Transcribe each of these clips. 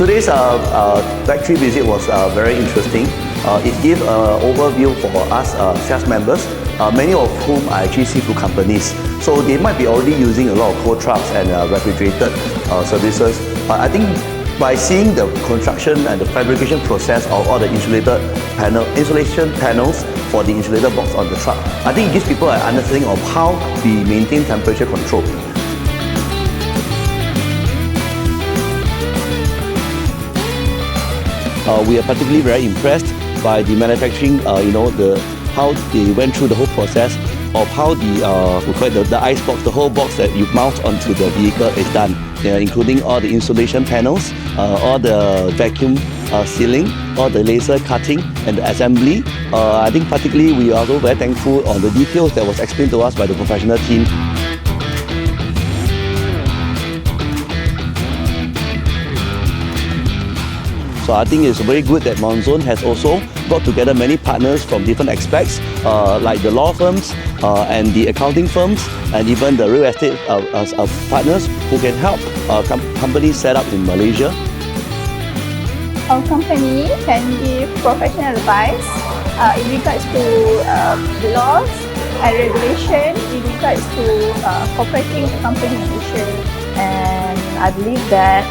Today's factory visit was very interesting. It gave an overview for us SIAS members, many of whom are actually seafood companies. So they might be already using a lot of cold trucks and refrigerated services. I think by seeing the construction and the fabrication process of all the insulation panels for the insulator box on the truck, I think it gives people an understanding of how we maintain temperature control. We are particularly very impressed by the manufacturing, how they went through the whole process of how the ice box, the whole box that you mount onto the vehicle is done, including all the insulation panels, all the vacuum sealing, all the laser cutting and the assembly. I think particularly we are also very thankful on the details that was explained to us by the professional team. So I think it's very good that Monzone has also brought together many partners from different aspects, like the law firms and the accounting firms, and even the real estate partners who can help companies set up in Malaysia. Our company can give professional advice in regards to laws and regulation in regards to cooperating with company in Malaysia. And I believe that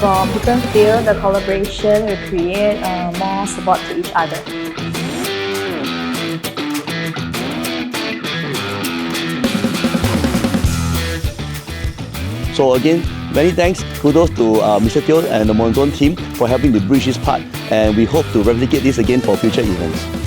from different fields, the collaboration will create more support to each other. So again, many thanks, kudos to Mr. Teo and the Monzone team for helping to bridge this part, and we hope to replicate this again for future events.